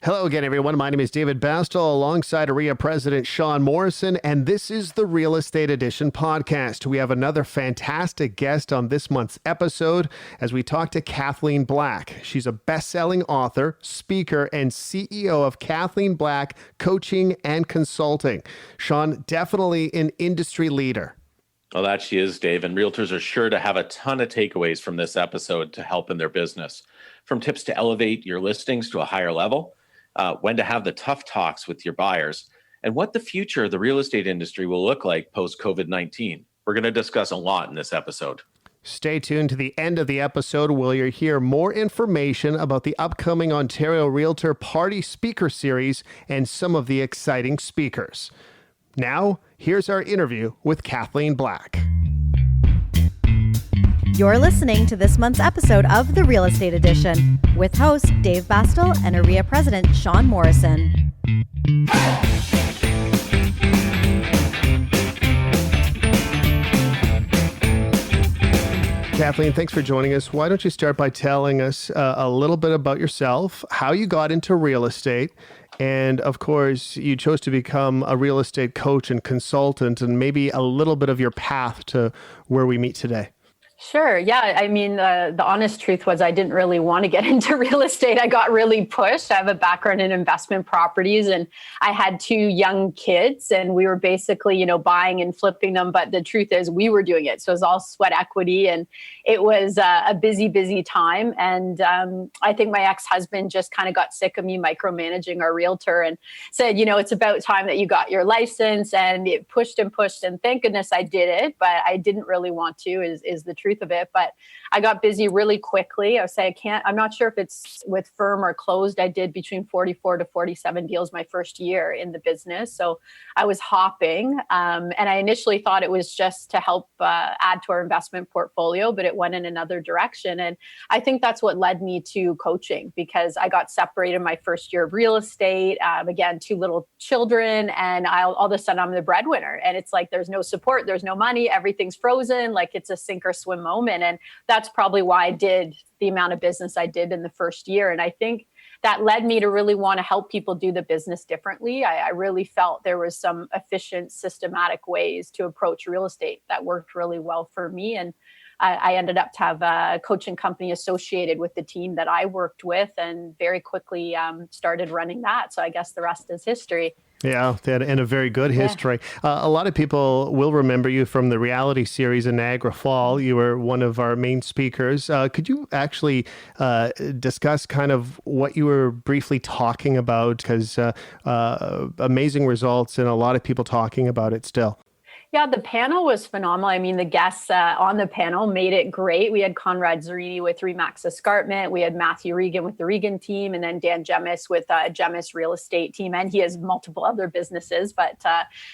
Hello again, everyone. My name is David Bastel alongside AREA President Sean Morrison, and this is the Real Estate Edition podcast. We have another fantastic guest on this month's episode as we talk to Kathleen Black. She's a best-selling author, speaker, and CEO of Kathleen Black Coaching and Consulting. Sean, definitely an industry leader. Well, that she is, Dave, and realtors are sure to have a ton of takeaways from this episode to help in their business. From tips to elevate your listings to a higher level, when to have the tough talks with your buyers, and what the future of the real estate industry will look like post-COVID-19. We're going to discuss a lot in this episode. Stay tuned to the end of the episode where you'll hear more information about the upcoming Ontario Realtor Party Speaker Series and some of the exciting speakers. Now, here's our interview with Kathleen Black. You're listening to this month's episode of The Real Estate Edition with host Dave Bastel and AREA President Sean Morrison. Kathleen, thanks for joining us. Why don't you start by telling us a little bit about yourself, how you got into real estate, and of course, you chose to become a real estate coach and consultant, and maybe a little bit of your path to where we meet today. Sure. Yeah. I mean, the honest truth was I didn't really want to get into real estate. I got really pushed. I have a background in investment properties and I had two young kids and we were basically, buying and flipping them. But the truth is we were doing it. So it was all sweat equity and it was a busy time. And I think my ex-husband just kind of got sick of me micromanaging our realtor and said, it's about time that you got your license, and it pushed and pushed. And thank goodness I did it, but I didn't really want to is the truth of it. But I got busy really quickly. I would say I'm not sure if it's with firm or closed. I did between 44 to 47 deals my first year in the business. So I was hopping. And I initially thought it was just to help add to our investment portfolio, but it went in another direction. And I think that's what led me to coaching, because I got separated my first year of real estate. Again, two little children, and all of a sudden I'm the breadwinner. And it's like, there's no support, there's no money, everything's frozen. Like it's a sink or swim moment. And that's probably why I did the amount of business I did in the first year. And I think that led me to really want to help people do the business differently. I really felt there was some efficient, systematic ways to approach real estate that worked really well for me. And I ended up to have a coaching company associated with the team that I worked with, and very quickly started running that. So I guess the rest is history. Yeah, and a very good history. Yeah. A lot of people will remember you from the reality series in Niagara Fall. You were one of our main speakers. Could you actually discuss kind of what you were briefly talking about? Because amazing results and a lot of people talking about it still. Yeah, the panel was phenomenal. I mean, the guests on the panel made it great. We had Conrad Zerini with Remax Escarpment. We had Matthew Regan with the Regan team, and then Dan Gemis with Gemis Real Estate team. And he has multiple other businesses, but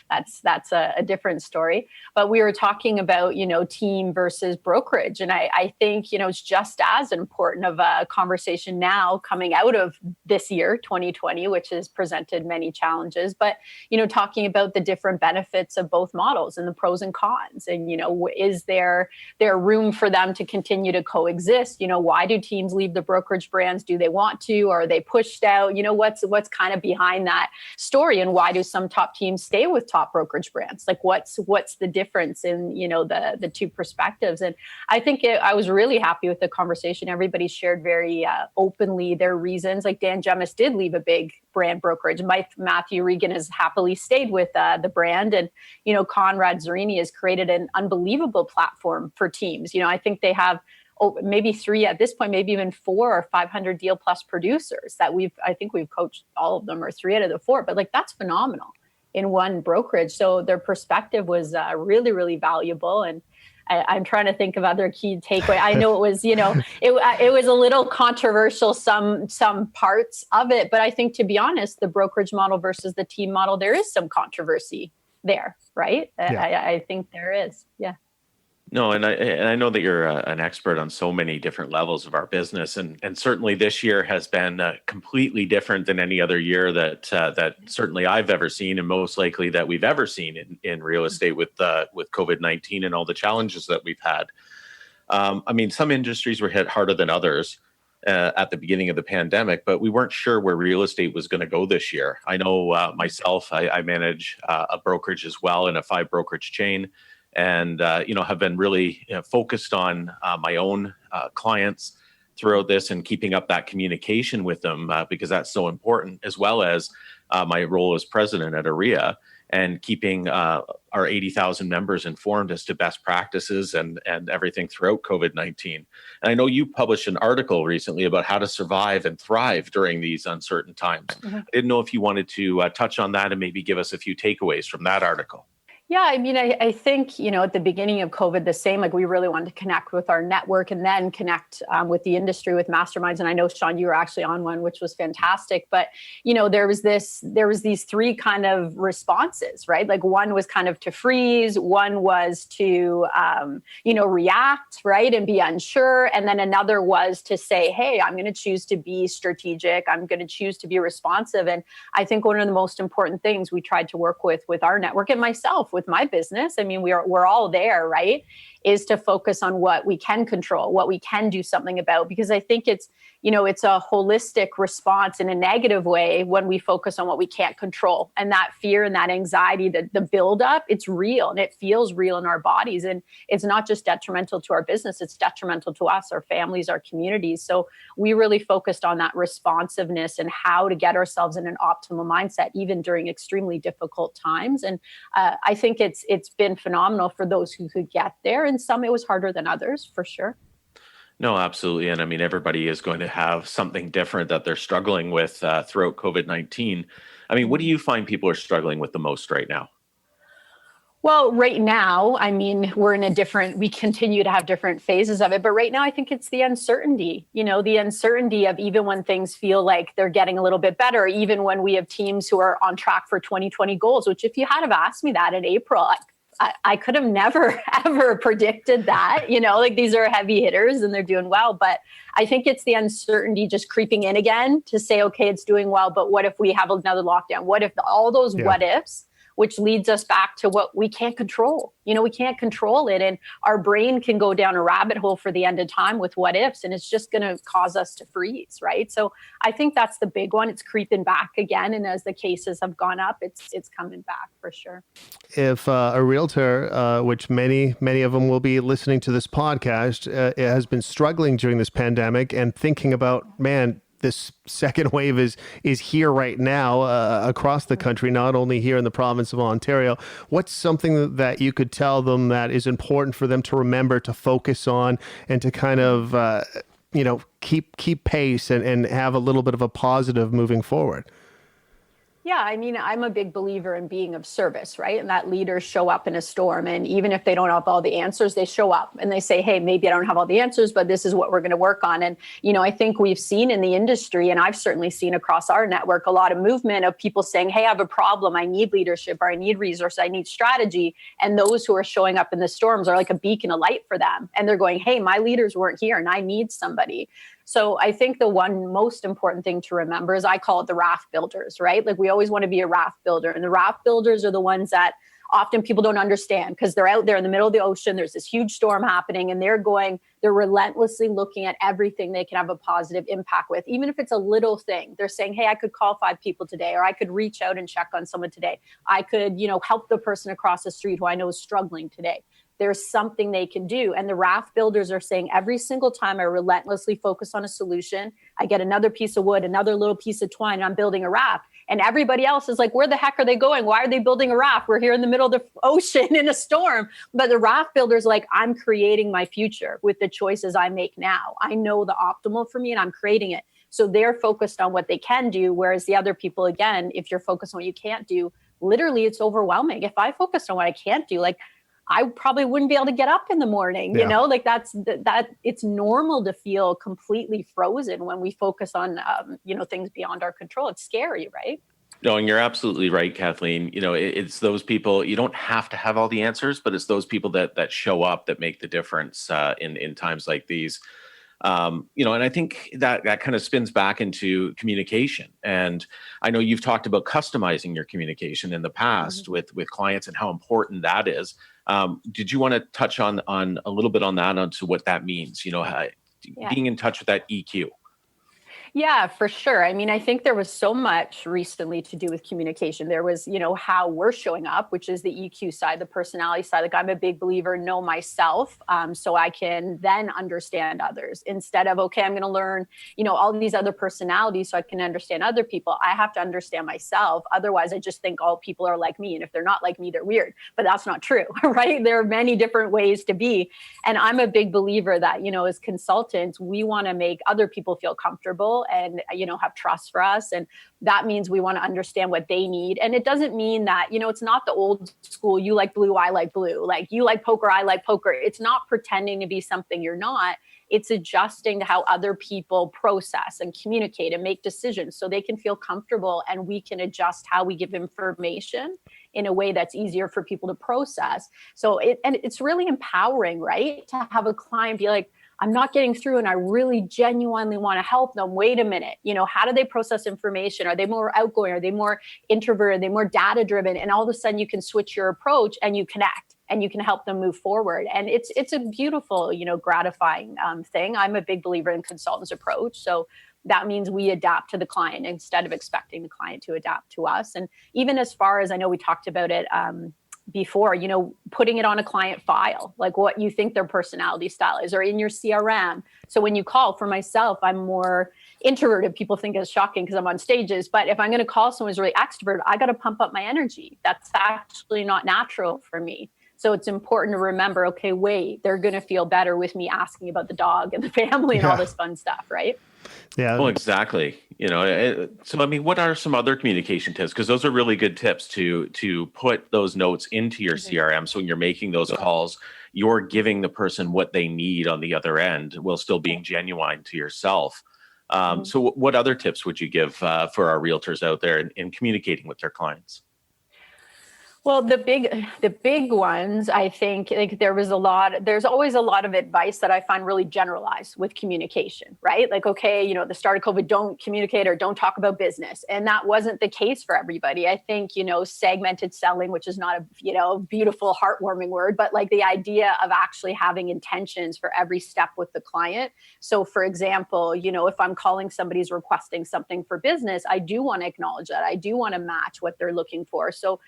that's a different story. But we were talking about, team versus brokerage. And I think, it's just as important of a conversation now coming out of this year, 2020, which has presented many challenges, but, talking about the different benefits of both models and the pros and cons. And, is there room for them to continue to coexist? Why do teams leave the brokerage brands? Do they want to? Or are they pushed out? What's kind of behind that story? And why do some top teams stay with top brokerage brands? Like what's the difference in, the two perspectives? And I think I was really happy with the conversation. Everybody shared very openly their reasons. Like Dan Gemis did leave a big brand brokerage. Matthew Regan has happily stayed with the brand. And, Conrad Zerini has created an unbelievable platform for teams. I think they have maybe 3 at this point, maybe even 4 or 500 deal plus producers that I think we've coached all of them, or 3 out of the 4, but that's phenomenal in one brokerage. So their perspective was really, really valuable. And I'm trying to think of other key takeaway. I know it was, it was a little controversial, some parts of it, but I think, to be honest, the brokerage model versus the team model, there is some controversy there, right? Yeah. I think there is. Yeah. No, and I know that you're an expert on so many different levels of our business, and certainly this year has been completely different than any other year that certainly I've ever seen, and most likely that we've ever seen in real estate with COVID-19 and all the challenges that we've had. I mean, some industries were hit harder than others. at the beginning of the pandemic, but we weren't sure where real estate was going to go this year. I know myself, I manage a brokerage as well in a 5 brokerage chain, and have been really focused on my own clients throughout this and keeping up that communication with them because that's so important, as well as my role as president at AREA and keeping our 80,000 members informed as to best practices and everything throughout COVID-19. And I know you published an article recently about how to survive and thrive during these uncertain times. Mm-hmm. I didn't know if you wanted to touch on that and maybe give us a few takeaways from that article. Yeah, I mean, I think, at the beginning of COVID, the same, like we really wanted to connect with our network and then connect with the industry, with masterminds. And I know, Sean, you were actually on one, which was fantastic. But, there was these 3 kind of responses, right? Like one was kind of to freeze, one was to, react, right? And be unsure. And then another was to say, hey, I'm going to choose to be strategic. I'm going to choose to be responsive. And I think one of the most important things we tried to work with our network and myself, with my business, I mean, we're all there, right? Is to focus on what we can control, what we can do something about, because I think it's a holistic response in a negative way when we focus on what we can't control. And that fear and that anxiety, the buildup, it's real and it feels real in our bodies. And it's not just detrimental to our business, it's detrimental to us, our families, our communities. So we really focused on that responsiveness and how to get ourselves in an optimal mindset, even during extremely difficult times. And I think it's been phenomenal for those who could get there. And some it was harder than others, for sure. No, absolutely. And I mean, everybody is going to have something different that they're struggling with throughout COVID-19. I mean, what do you find people are struggling with the most right now? Well, right now, I mean, we continue to have different phases of it. But right now, I think it's the uncertainty, the uncertainty of even when things feel like they're getting a little bit better, even when we have teams who are on track for 2020 goals, which if you had have asked me that in April, I could have never, ever predicted that, like these are heavy hitters and they're doing well. But I think it's the uncertainty just creeping in again to say, okay, it's doing well, but what if we have another lockdown? What if all those what ifs, which leads us back to what we can't control. We can't control it. And our brain can go down a rabbit hole for the end of time with what ifs, and it's just going to cause us to freeze, right? So I think that's the big one. It's creeping back again. And as the cases have gone up, it's coming back for sure. If a realtor, which many of them will be listening to this podcast, has been struggling during this pandemic and thinking about, man, this second wave is here right now across the country, not only here in the province of Ontario. What's something that you could tell them that is important for them to remember, to focus on, and to kind of, keep pace and have a little bit of a positive moving forward? Yeah, I mean, I'm a big believer in being of service, right? And that leaders show up in a storm. And even if they don't have all the answers, they show up and they say, hey, maybe I don't have all the answers, but this is what we're going to work on. And, I think we've seen in the industry, and I've certainly seen across our network, a lot of movement of people saying, hey, I have a problem. I need leadership, or I need resources. I need strategy. And those who are showing up in the storms are like a beacon of light for them. And they're going, hey, my leaders weren't here and I need somebody. So I think the one most important thing to remember is I call it the raft builders, right? Like we always want to be a raft builder. And the raft builders are the ones that often people don't understand because they're out there in the middle of the ocean. There's this huge storm happening and they're relentlessly looking at everything they can have a positive impact with, even if it's a little thing. They're saying, hey, I could call 5 people today, or I could reach out and check on someone today. I could, help the person across the street who I know is struggling today. There's something they can do. And the raft builders are saying every single time I relentlessly focus on a solution, I get another piece of wood, another little piece of twine, and I'm building a raft. And everybody else is like, where the heck are they going? Why are they building a raft? We're here in the middle of the ocean in a storm. But the raft builders like, I'm creating my future with the choices I make now. I know the optimal for me and I'm creating it. So they're focused on what they can do. Whereas the other people, again, if you're focused on what you can't do, literally it's overwhelming. If I focused on what I can't do, like I probably wouldn't be able to get up in the morning, like that it's normal to feel completely frozen when we focus on, things beyond our control. It's scary, right? No, and you're absolutely right, Kathleen. It's those people, you don't have to have all the answers, but it's those people that show up that make the difference in times like these. And I think that kind of spins back into communication. And I know you've talked about customizing your communication in the past with clients and how important that is. Did you want to touch on a little bit on that, onto what that means? Being in touch with that EQ? Yeah, for sure. I mean, I think there was so much recently to do with communication. There was, how we're showing up, which is the EQ side, the personality side. Like, I'm a big believer, know myself, so I can then understand others instead of, okay, I'm going to learn, all these other personalities so I can understand other people. I have to understand myself. Otherwise, I just think all people are like me. And if they're not like me, they're weird. But that's not true, right? There are many different ways to be. And I'm a big believer that, as consultants, we want to make other people feel comfortable and have trust for us, and that means we want to understand what they need. And it doesn't mean that it's not the old school, you like blue, I like blue, like you like poker, I like poker. It's not pretending to be something you're not. It's adjusting to how other people process and communicate and make decisions so they can feel comfortable, and we can adjust how we give information in a way that's easier for people to process. So it's really empowering, right? To have a client be like, I'm not getting through and I really genuinely want to help them. Wait a minute. How do they process information? Are they more outgoing? Are they more introverted? Are they more data driven? And all of a sudden you can switch your approach and you connect and you can help them move forward. And it's a beautiful, gratifying thing. I'm a big believer in consultants approach. So that means we adapt to the client instead of expecting the client to adapt to us. And even as far as, I know we talked about it before, putting it on a client file, like what you think their personality style is, or in your CRM. So when you call, for myself, I'm more introverted. People think it's shocking because I'm on stages, but if I'm going to call someone who's really extrovert, I got to pump up my energy. That's actually not natural for me. So it's important to remember, okay, wait, they're going to feel better with me asking about the dog and the family and all this fun stuff, right? Yeah. Well, exactly. So I mean, what are some other communication tips? Because those are really good tips to put those notes into your CRM. So when you're making those calls, you're giving the person what they need on the other end, while still being genuine to yourself. So what other tips would you give for our realtors out there in communicating with their clients? Well, the big ones, I think, like there's always a lot of advice that I find really generalized with communication, right? Like, okay, the start of COVID, don't communicate or don't talk about business. And that wasn't the case for everybody. I think, segmented selling, which is not a, beautiful, heartwarming word, but like the idea of actually having intentions for every step with the client. So for example, if I'm calling somebody's requesting something for business, I do want to acknowledge that. I do want to match what they're looking for. So,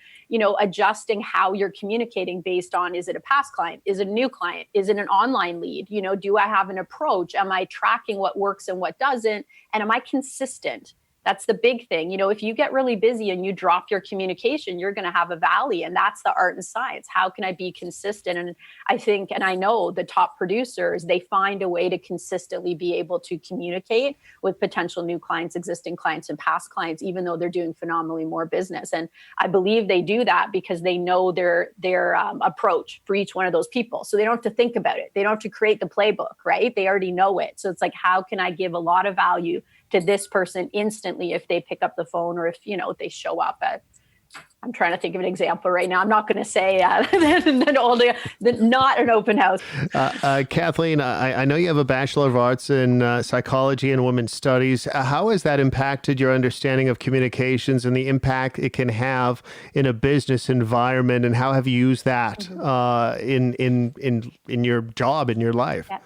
adjusting how you're communicating based on, is it a past client? Is it a new client? Is it an online lead? Do I have an approach? Am I tracking what works and what doesn't? And am I consistent? That's the big thing. If you get really busy and you drop your communication, you're going to have a valley. And that's the art and science. How can I be consistent? And I think, and I know the top producers, they find a way to consistently be able to communicate with potential new clients, existing clients, and past clients, even though they're doing phenomenally more business. And I believe they do that because they know their approach for each one of those people. So they don't have to think about it. They don't have to create the playbook, right? They already know it. So it's like, how can I give a lot of value to this person instantly if they pick up the phone, or if they show up at, I'm trying to think of an example right now. I'm not going to say not an open house. Kathleen, I know you have a Bachelor of Arts in Psychology and Women's Studies. How has that impacted your understanding of communications and the impact it can have in a business environment? And how have you used that in your job, in your life? Yeah.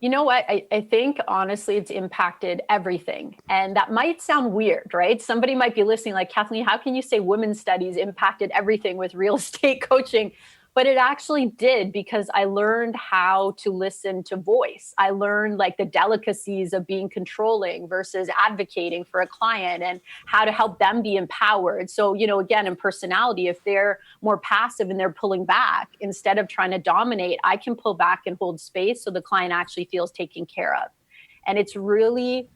You know what? I think, honestly, it's impacted everything. And that might sound weird, right? Somebody might be listening like, Kathleen, how can you say women's studies impacted everything with real estate coaching? But it actually did, because I learned how to listen to voice. I learned like the delicacies of being controlling versus advocating for a client, and how to help them be empowered. So, again, in personality, if they're more passive and they're pulling back, instead of trying to dominate, I can pull back and hold space so the client actually feels taken care of. And it's really,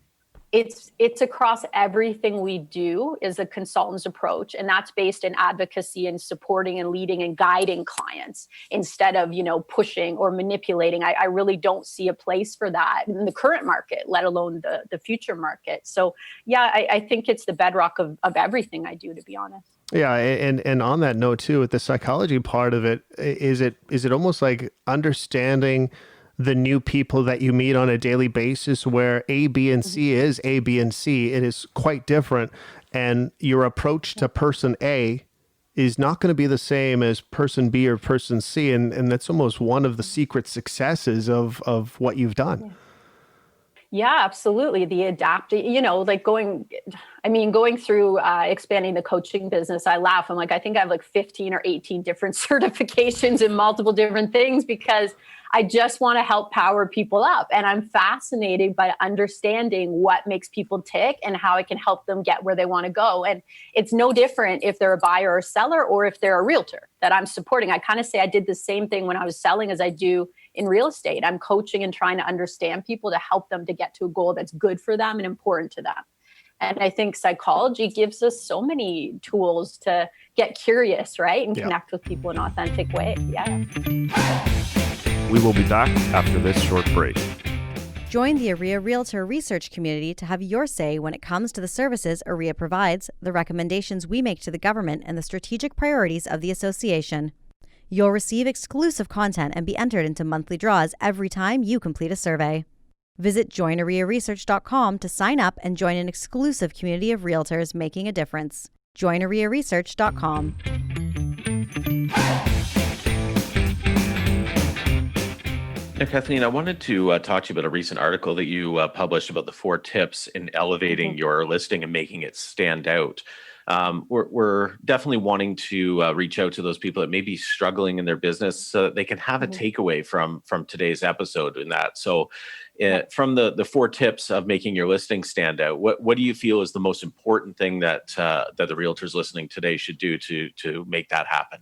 it's across everything we do is a consultant's approach. And that's based in advocacy and supporting and leading and guiding clients instead of, pushing or manipulating. I really don't see a place for that in the current market, let alone the future market. So yeah, I think it's the bedrock of everything I do, to be honest. Yeah, and on that note too, with the psychology part of it, is it almost like understanding the new people that you meet on a daily basis, where A, B, and C is A, B, and C? It is quite different. And your approach to person A is not going to be the same as person B or person C. And that's almost one of the secret successes of what you've done. Yeah, absolutely. The like going through expanding the coaching business, I laugh. I'm like, I think I have like 15 or 18 different certifications in multiple different things because I just want to help power people up. And I'm fascinated by understanding what makes people tick and how I can help them get where they want to go. And it's no different if they're a buyer or seller or if they're a realtor that I'm supporting. I kind of say I did the same thing when I was selling as I do in real estate. I'm coaching and trying to understand people to help them to get to a goal that's good for them and important to them. And I think psychology gives us so many tools to get curious, right? And connect with people in an authentic way. Yeah. We will be back after this short break. Join the AREA Realtor research community to have your say when it comes to the services AREA provides, the recommendations we make to the government, and the strategic priorities of the association. You'll receive exclusive content and be entered into monthly draws every time you complete a survey. Visit joinarearesearch.com to sign up and join an exclusive community of realtors making a difference. joinarearesearch.com. Now, Kathleen, I wanted to talk to you about a recent article that you published about the 4 tips in elevating your listing and making it stand out. We're definitely wanting to reach out to those people that may be struggling in their business so that they can have a takeaway from today's episode in that. So from the 4 tips of making your listing stand out, what do you feel is the most important thing that the realtors listening today should do to make that happen?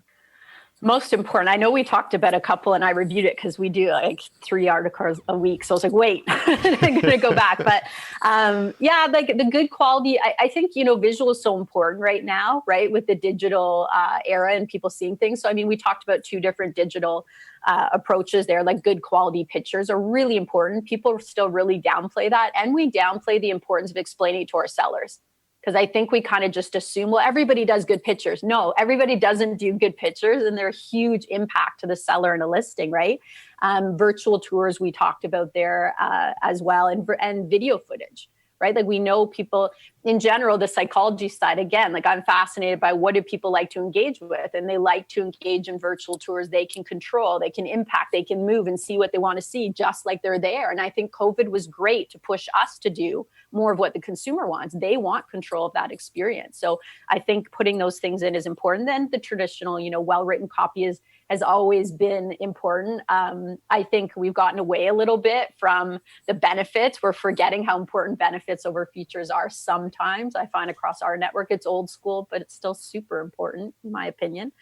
Most important. I know we talked about a couple and I reviewed it because we do like 3 articles a week. So I was like, wait, I'm going to go back. But like the good quality, I think, visual is so important right now, right? With the digital era and people seeing things. So, we talked about 2 different digital approaches there, like good quality pictures are really important. People still really downplay that. And we downplay the importance of explaining to our sellers. Because I think we kind of just assume, well, everybody does good pictures. No, everybody doesn't do good pictures, and they're a huge impact to the seller in a listing, right? Virtual tours we talked about there as well, and video footage, right? Like we know people in general, the psychology side, again, like I'm fascinated by what do people like to engage with, and they like to engage in virtual tours. They can control, they can impact, they can move and see what they want to see just like they're there. And I think COVID was great to push us to do more of what the consumer wants. They want control of that experience. So I think putting those things in is important. Then the traditional, well-written copy has always been important. I think we've gotten away a little bit from the benefits. We're forgetting how important benefits over features are sometimes. I find across our network, it's old school, but it's still super important, in my opinion.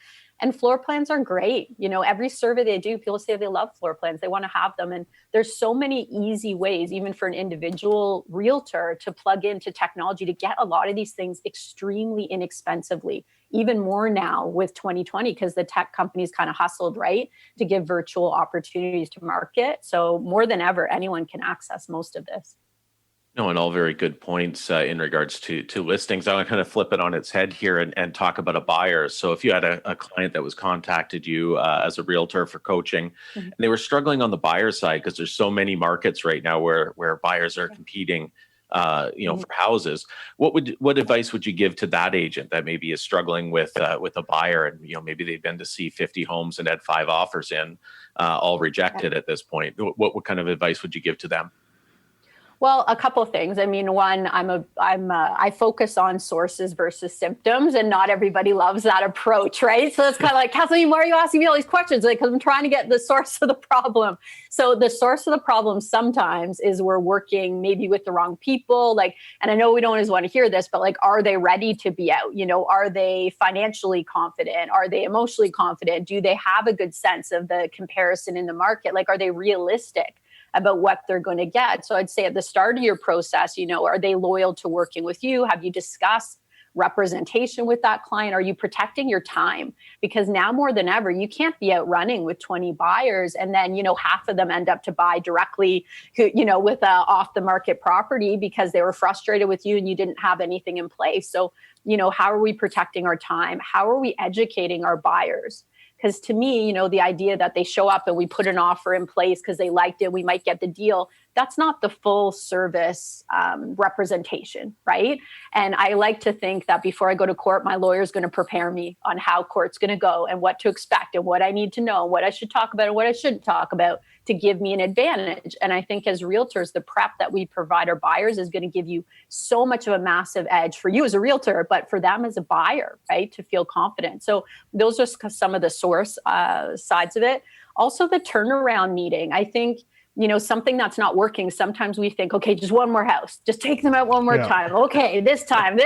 And floor plans are great. Every survey they do, people say they love floor plans. They want to have them. And there's so many easy ways, even for an individual realtor, to plug into technology to get a lot of these things extremely inexpensively, even more now with 2020, because the tech companies kind of hustled, right, to give virtual opportunities to market. So more than ever, anyone can access most of this. No, and all very good points in regards to listings. I want to kind of flip it on its head here and talk about a buyer. So if you had a client that was contacted you as a realtor for coaching, and they were struggling on the buyer side because there's so many markets right now where buyers are competing, for houses, what advice would you give to that agent that maybe is struggling with a buyer, and maybe they've been to see 50 homes and had 5 offers in, all rejected at this point? What kind of advice would you give to them? Well, a couple of things. One, I focus on sources versus symptoms, and not everybody loves that approach, right? So it's kind of like, Kathleen, why are you asking me all these questions? Like, because I'm trying to get the source of the problem. So the source of the problem sometimes is we're working maybe with the wrong people. And I know we don't always want to hear this, but are they ready to be out? Are they financially confident? Are they emotionally confident? Do they have a good sense of the comparison in the market? Are they realistic about what they're going to get? So I'd say at the start of your process, are they loyal to working with you? Have you discussed representation with that client? Are you protecting your time? Because now more than ever, you can't be out running with 20 buyers and then, half of them end up to buy directly, with a off the market property because they were frustrated with you and you didn't have anything in place. So, how are we protecting our time? How are we educating our buyers? Because to me, the idea that they show up and we put an offer in place because they liked it, we might get the deal, that's not the full service representation, right? And I like to think that before I go to court, my lawyer is going to prepare me on how court's going to go and what to expect and what I need to know, what I should talk about and what I shouldn't talk about to give me an advantage. And I think as realtors, the prep that we provide our buyers is going to give you so much of a massive edge for you as a realtor, but for them as a buyer, right, to feel confident. So those are some of the source sides of it. Also, the turnaround meeting. I think, something that's not working, sometimes we think, okay, just one more house, just take them out one more time. Okay, this time,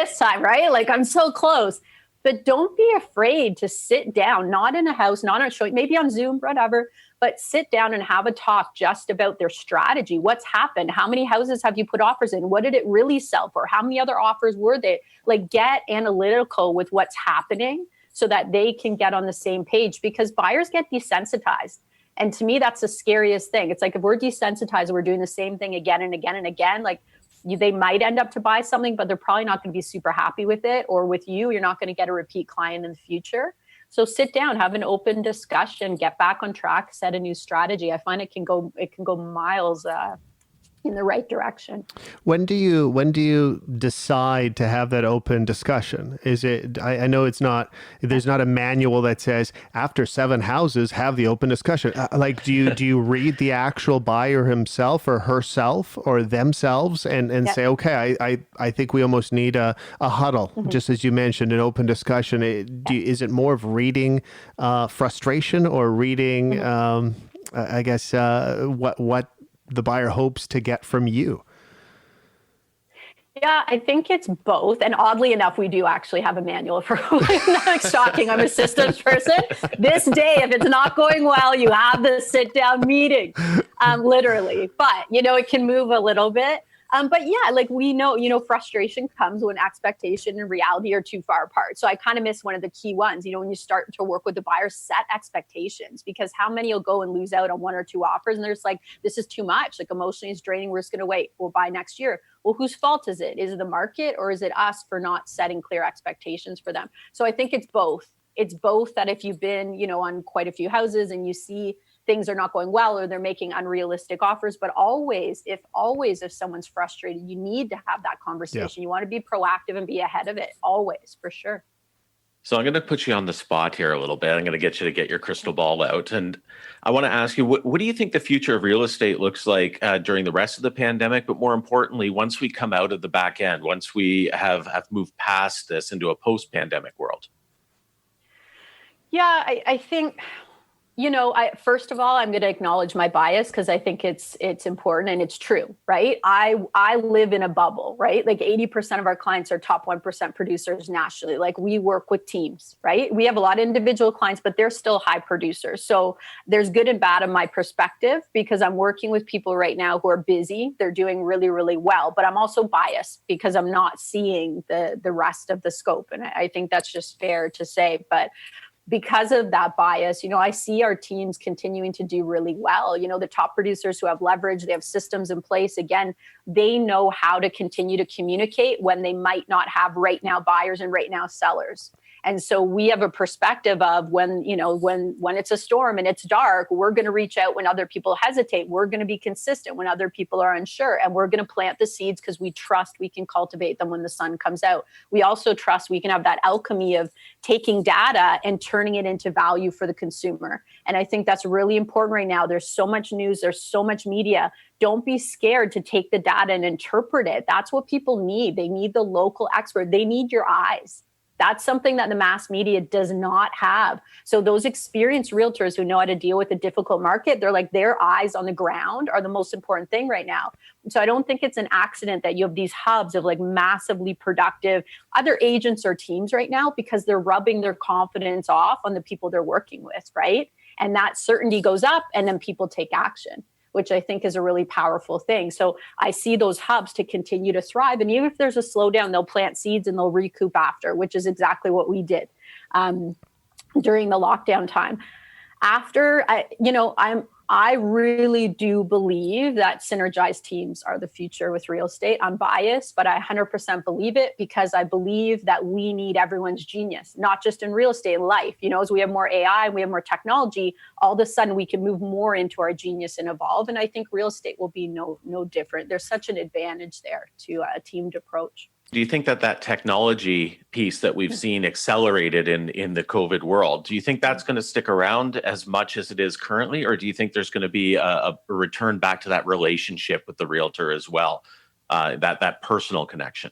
right? Like I'm so close. But don't be afraid to sit down, not in a house, not on a show, maybe on Zoom, whatever, but sit down and have a talk just about their strategy. What's happened? How many houses have you put offers in? What did it really sell for? How many other offers were they? Like get analytical with what's happening so that they can get on the same page, because buyers get desensitized. And to me, that's the scariest thing. It's like if we're desensitized, we're doing the same thing again and again and again, like they might end up to buy something, but they're probably not going to be super happy with it. Or with you, you're not going to get a repeat client in the future. So sit down, have an open discussion, get back on track, set a new strategy. I find it can go miles in the right direction. When do you decide to have that open discussion? Is it, I know there's not a manual that says after 7 houses, have the open discussion. Like, do you read the actual buyer himself or herself or themselves and say, okay, I think we almost need a huddle, just as you mentioned, an open discussion. Is it more of reading frustration or reading, I guess, what the buyer hopes to get from you? Yeah, I think it's both. And oddly enough, we do actually have a manual for not shocking. I'm a systems person. This day, if it's not going well, you have the sit down meeting, literally. But, it can move a little bit. But yeah, like we know, frustration comes when expectation and reality are too far apart. So I kind of miss one of the key ones, when you start to work with the buyer, set expectations, because how many will go and lose out on 1 or 2 offers? And they're just like, this is too much, like emotionally it's draining. We're just going to wait. We'll buy next year. Well, whose fault is it? Is it the market or is it us for not setting clear expectations for them? So I think it's both. It's both that if you've been, on quite a few houses and you see things are not going well or they're making unrealistic offers, but always if someone's frustrated, you need to have that conversation. Yeah. You want to be proactive and be ahead of it, always, for sure. So I'm going to put you on the spot here a little bit. I'm going to get you to get your crystal ball out. And I want to ask you, what do you think the future of real estate looks like during the rest of the pandemic? But more importantly, once we come out of the back end, once we have moved past this into a post-pandemic world? Yeah, I think... first of all, I'm going to acknowledge my bias because I think it's important and it's true, right? I live in a bubble, right? Like 80% of our clients are top 1% producers nationally. Like we work with teams, right? We have a lot of individual clients, but they're still high producers. So there's good and bad in my perspective because I'm working with people right now who are busy. They're doing really, really well, but I'm also biased because I'm not seeing the rest of the scope. And I think that's just fair to say, but because of that bias, I see our teams continuing to do really well. The top producers who have leverage, they have systems in place. Again, they know how to continue to communicate when they might not have right now buyers and right now sellers. And so we have a perspective of when it's a storm and it's dark, we're going to reach out when other people hesitate. We're going to be consistent when other people are unsure. And we're going to plant the seeds because we trust we can cultivate them when the sun comes out. We also trust we can have that alchemy of taking data and turning it into value for the consumer. And I think that's really important right now. There's so much news. There's so much media. Don't be scared to take the data and interpret it. That's what people need. They need the local expert. They need your eyes. That's something that the mass media does not have. So those experienced realtors who know how to deal with a difficult market, they're like their eyes on the ground are the most important thing right now. So I don't think it's an accident that you have these hubs of like massively productive other agents or teams right now because they're rubbing their confidence off on the people they're working with, right? And that certainty goes up and then people take action, which I think is a really powerful thing. So I see those hubs to continue to thrive. And even if there's a slowdown, they'll plant seeds and they'll recoup after, which is exactly what we did during the lockdown time. After, I really do believe that synergized teams are the future with real estate. I'm biased, but I 100% believe it because I believe that we need everyone's genius, not just in real estate, in life. As we have more AI, we have more technology, all of a sudden we can move more into our genius and evolve. And I think real estate will be no different. There's such an advantage there to a teamed approach. Do you think that technology piece that we've seen accelerated in the COVID world, do you think that's going to stick around as much as it is currently? Or do you think there's going to be a return back to that relationship with the realtor as well, that personal connection?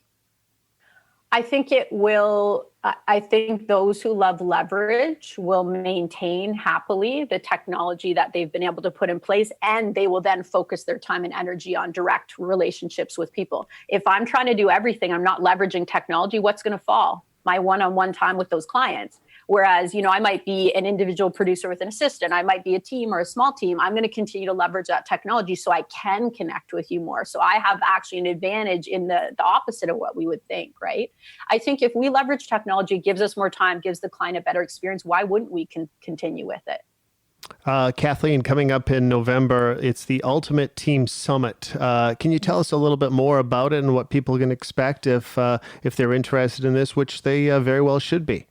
I think it will. I think those who love leverage will maintain happily the technology that they've been able to put in place, and they will then focus their time and energy on direct relationships with people. If I'm trying to do everything, I'm not leveraging technology, what's going to fall? My one-on-one time with those clients. Whereas, I might be an individual producer with an assistant. I might be a team or a small team. I'm going to continue to leverage that technology so I can connect with you more. So I have actually an advantage in the opposite of what we would think, right? I think if we leverage technology, it gives us more time, gives the client a better experience. Why wouldn't we continue with it? Kathleen, coming up in November, it's the Ultimate Team Summit. Can you tell us a little bit more about it and what people can expect if they're interested in this, which they very well should be?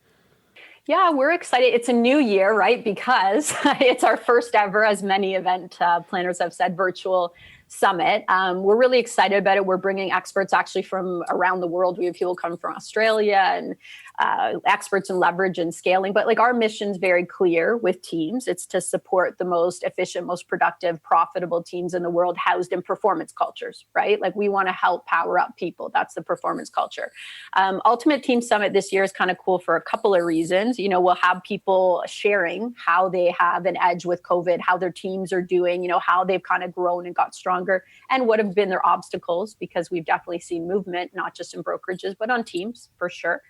Yeah, we're excited. It's a new year, right? Because it's our first ever, as many event planners have said, virtual summit. We're really excited about it. We're bringing experts actually from around the world. We have people come from Australia and experts in leverage and scaling. But our mission's very clear with teams. It's to support the most efficient, most productive, profitable teams in the world housed in performance cultures, right? We want to help power up people. That's the performance culture. Ultimate Team Summit this year is kind of cool for a couple of reasons. We'll have people sharing how they have an edge with COVID, how their teams are doing, how they've kind of grown and got stronger, and what have been their obstacles, because we've definitely seen movement, not just in brokerages, but on teams for sure.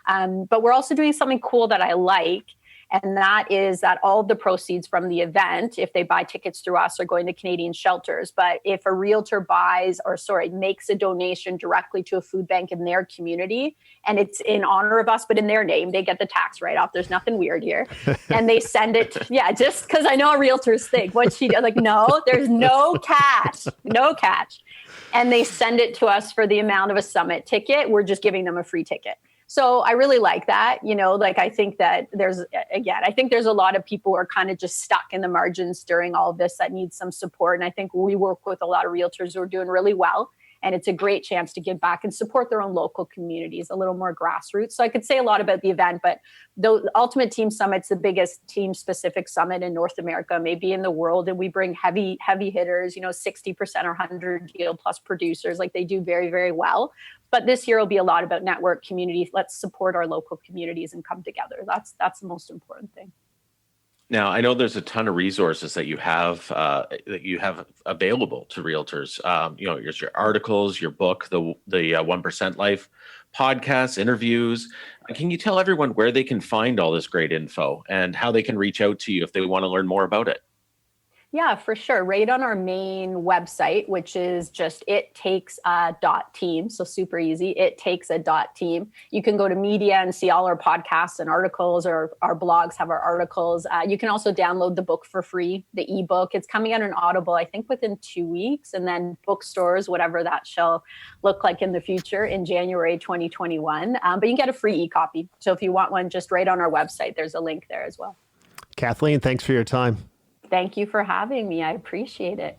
But we're also doing something cool that I like, and that is that all of the proceeds from the event, if they buy tickets through us, are going to Canadian shelters. But if a realtor makes a donation directly to a food bank in their community, and it's in honor of us, but in their name, they get the tax write-off. There's nothing weird here. And they send it, just because I know realtors think, no, there's no catch. And they send it to us for the amount of a summit ticket. We're just giving them a free ticket. So I really like that. I think that I think there's a lot of people who are kind of just stuck in the margins during all of this that need some support. And I think we work with a lot of realtors who are doing really well. And it's a great chance to give back and support their own local communities, a little more grassroots. So I could say a lot about the event, but the Ultimate Team Summit's the biggest team-specific summit in North America, maybe in the world. And we bring heavy hitters, 60% or 100 deal plus producers. They do very, very well. But this year will be a lot about network community. Let's support our local communities and come together. That's the most important thing. Now, I know there's a ton of resources that you have available to realtors. Here's your articles, your book, the 1% Life podcasts, interviews. Can you tell everyone where they can find all this great info and how they can reach out to you if they want to learn more about it? Yeah, for sure. Right on our main website, which is just ittakes.team. So super easy. ittakes.team. You can go to media and see all our podcasts and articles, or our blogs have our articles. You can also download the book for free, the ebook. It's coming out on Audible, I think within 2 weeks, and then bookstores, whatever that shall look like in the future, in January 2021. But you can get a free e-copy. So if you want one, just right on our website, there's a link there as well. Kathleen, thanks for your time. Thank you for having me. I appreciate it.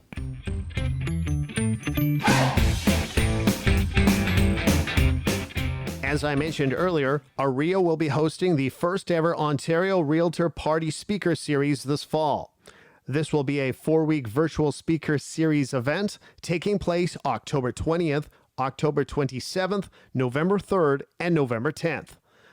As I mentioned earlier, AREA will be hosting the first ever Ontario Realtor Party Speaker Series this fall. This will be a 4-week virtual speaker series event taking place October 20th, October 27th, November 3rd, and November 10th.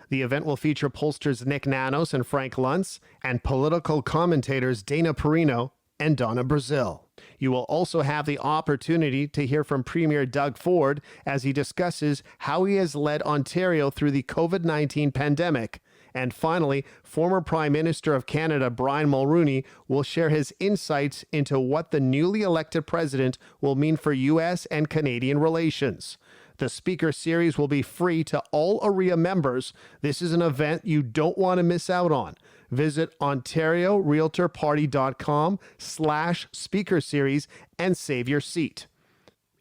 The event will feature pollsters Nick Nanos and Frank Luntz and political commentators Dana Perino and Donna Brazil. You will also have the opportunity to hear from Premier Doug Ford as he discusses how he has led Ontario through the COVID-19 pandemic. And finally, former Prime Minister of Canada Brian Mulroney will share his insights into what the newly elected president will mean for U.S. and Canadian relations. The speaker series will be free to all AREA members. This is an event you don't want to miss out on. Visit OntarioRealtorParty.com/speaker series and save your seat.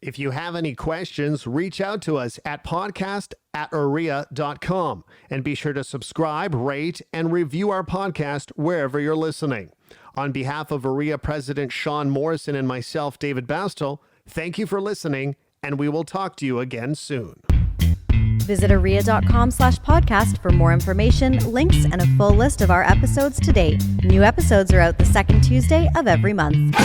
If you have any questions, reach out to us at podcast@area.com and be sure to subscribe, rate, and review our podcast wherever you're listening. On behalf of AREA President Sean Morrison and myself, David Bastel, thank you for listening, and we will talk to you again soon. Visit aria.com/podcast for more information, links, and a full list of our episodes to date. New episodes are out the second Tuesday of every month.